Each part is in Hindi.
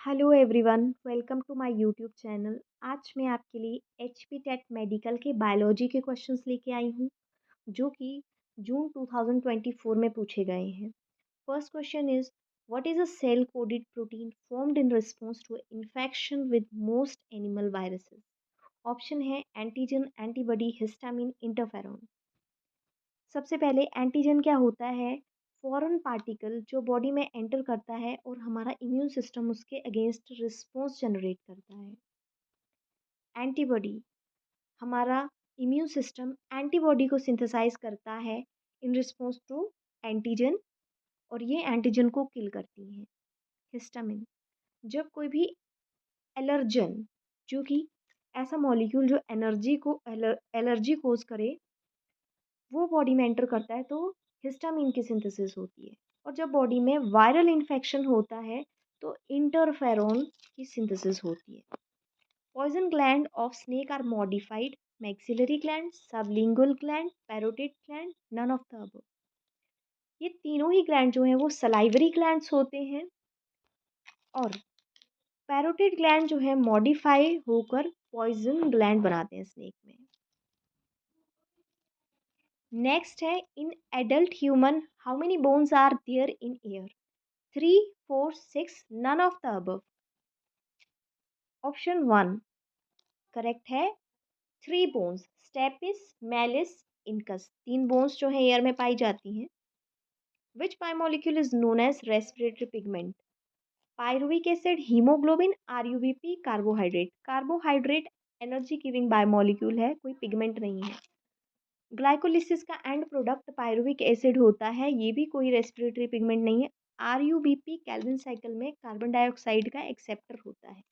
Hello everyone, welcome to my YouTube channel. आज मैं आपके लिए एचपी टेट मेडिकल के बायोलॉजी के क्वेश्चंस लेके आई हूँ, जो कि जून 2024 में पूछे गए हैं। First question is, what is a cell coded protein formed in response to infection with most animal viruses? Option है एंटीजन, एंटीबॉडी, हिस्टामिन, इंटरफेरॉन। सबसे पहले एंटीजन क्या होता है? फॉरेन पार्टिकल जो बॉडी में एंटर करता है और हमारा इम्यून सिस्टम उसके अगेंस्ट रिस्पॉन्स जनरेट करता है। एंटीबॉडी, हमारा इम्यून सिस्टम एंटीबॉडी को सिंथेसाइज करता है इन रिस्पॉन्स टू एंटीजन, और ये एंटीजन को किल करती हैं। हिस्टामिन, जब कोई भी एलर्जन, जो कि ऐसा मॉलिक्यूल जो एलर्जी कोज करे, वो बॉडी में एंटर करता है तो हिस्टामिन की सिंथेसिस होती है। और जब बॉडी में वायरल इन्फेक्शन होता है तो इंटरफेरॉन की सिंथेसिस होती है। Poison gland of snake are modified maxillary gland, sublingual gland, parotid gland, none of the above. ये तीनों ही ग्लैंड जो हैं वो सलाइवरी ग्लैंड्स होते हैं, और पैरोटिड ग्लैंड जो है मॉडिफाई होकर पॉइजन ग्लैंड बनाते हैं स्नेक में। नेक्स्ट है, in adult human how many bones are there in ear? 3, 4, 6, none of the above. Option 1 correct है। 3 bones, stapes, malleus, incus, 3 bones जो है एयर में पाई जाती हैं। Which biomolecule is known as respiratory pigment? Pyruvic acid, haemoglobin, RuBP, carbohydrate. Carbohydrate energy giving biomolecule है, कोई पिगमेंट नहीं है। ग्लाइकोलिसिस का एंड प्रोडक्ट पायरुविक एसिड होता है, ये भी कोई रेस्पिरेटरी पिगमेंट नहीं है। आरयूबीपी कैल्विन साइकिल में कार्बन डाइऑक्साइड का एक्सेप्टर होता है,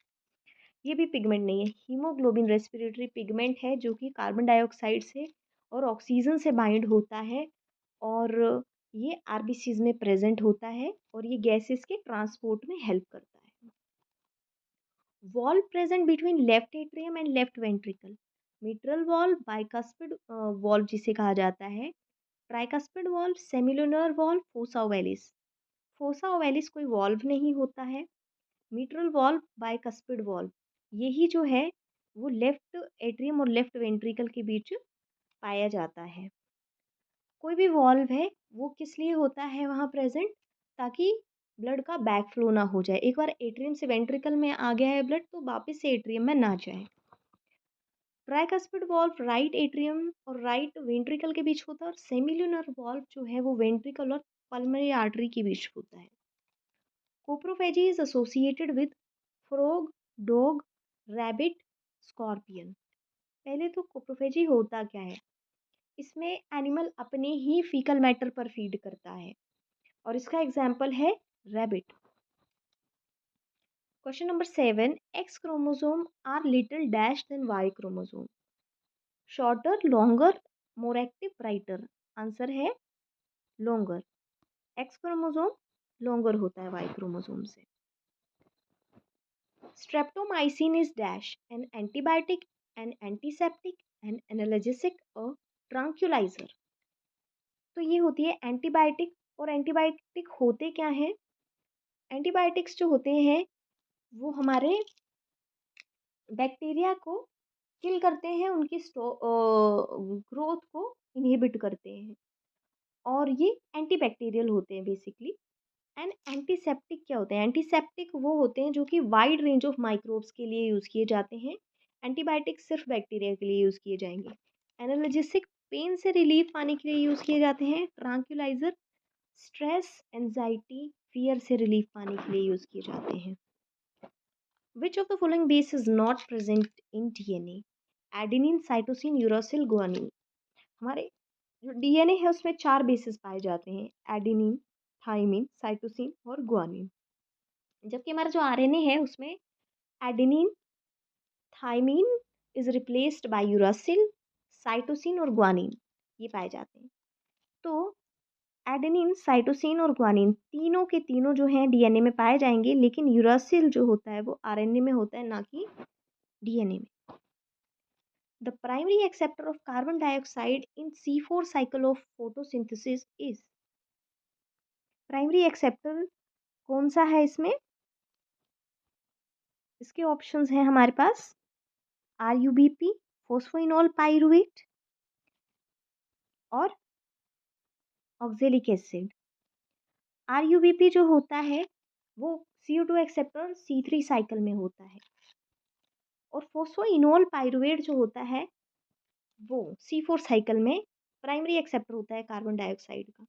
ये भी पिगमेंट नहीं है। हीमोग्लोबिन रेस्पिरेटरी पिगमेंट है, जो कि कार्बन डाइऑक्साइड से और ऑक्सीजन से बाइंड होता है, और ये आरबीसीज में प्रेजेंट होता है, और ये गैसेस के ट्रांसपोर्ट में हेल्प करता है। Valve present between left atrium and left ventricle? Mitral valve, bicuspid valve जिसे कहा जाता है, tricuspid valve, semilunar valve, fossa ovalis. Fossa ovalis कोई वॉल्व नहीं होता है। मिट्रल वॉल्व, बाइकस्पिड वॉल्व, यही जो है वो लेफ्ट एट्रियम और लेफ्ट वेंट्रिकल के बीच पाया जाता है। कोई भी वॉल्व है वो किस लिए होता है वहाँ प्रेजेंट? ताकि ब्लड का बैक फ्लो ना हो जाए। एक बार एट्रियम से वेंट्रिकल में आ गया है ब्लड तो वापस से एट्रियम में ना जाए। ट्राइकस्पिड वॉल्व राइट एट्रियम और राइट वेंट्रिकल के बीच होता है, और सेमिलुनर वॉल्व जो है वो वेंट्रिकल और पल्मोनरी आर्टरी के बीच होता है। Coprophagy is associated with frog, dog, rabbit, scorpion. पहले तो कोप्रोफेजी होता क्या है? इसमें एनिमल अपने ही फीकल मैटर पर फीड करता है, और इसका एग्जाम्पल है rabbit. Question number 7, X chromosome are little dash than Y chromosome? Shorter, longer, more active, brighter. Answer है लॉन्गर। एक्स क्रोमोसोम लॉन्गर होता है वाई क्रोमोसोम से। Streptomycin is dash an antibiotic, an antiseptic, an analgesic, a tranquilizer. तो ये होती है एंटीबायोटिक, और एंटीबायोटिक होते क्या हैं? एंटीबायोटिक्स जो होते हैं वो हमारे बैक्टीरिया को किल करते हैं, उनकी ग्रोथ को इनहिबिट करते हैं, और ये एंटीबैक्टीरियल होते हैं बेसिकली। एंड एंटीसेप्टिक क्या होते हैं? एंटीसेप्टिक वो होते हैं जो कि वाइड रेंज ऑफ माइक्रोब्स के लिए यूज़ किए जाते हैं। एंटीबायोटिक सिर्फ बैक्टीरिया के लिए यूज़ किए जाएंगे। एनाल्जेसिक पेन से रिलीफ पाने के लिए यूज़ किए जाते हैं। ट्रांक्युलाइजर स्ट्रेस, एंजाइटी, फियर से रिलीफ पाने के लिए यूज़ किए जाते हैं। Which of the following base is not present in DNA? Adenine, cytosine, uracil, guanine. हमारे जो डीएनए है उसमें 4 बेसिस पाए जाते हैं, एडेनिन, थाइमिन, साइटोसिन और गुआनिन। जबकि हमारा जो आरएनए है उसमें adenine, thymine is replaced by uracil, cytosine और ग्वानिन, ये पाए जाते हैं। तो एडेनिन, साइटोसिन और ग्वानिन तीनों के तीनों जो हैं डीएनए में पाए जाएंगे, लेकिन यूरासिल जो होता है वो आरएनए में होता है, ना कि डीएनए में। The primary acceptor of carbon dioxide in C4 cycle of photosynthesis is? Primary acceptor कौन सा है इसमें? इसके ऑप्शंस हैं हमारे पास RUBP, फोस्फोइनोल पाइरुवेट और ऑक्जेलिक एसिड। RUBP जो होता है वो CO2 एक्सेप्टर C3 साइकिल में होता है और फोस्फोइनोल पाइरुवेट जो होता है वो C4 साइकिल में प्राइमरी एक्सेप्टर होता है कार्बन डाइऑक्साइड का।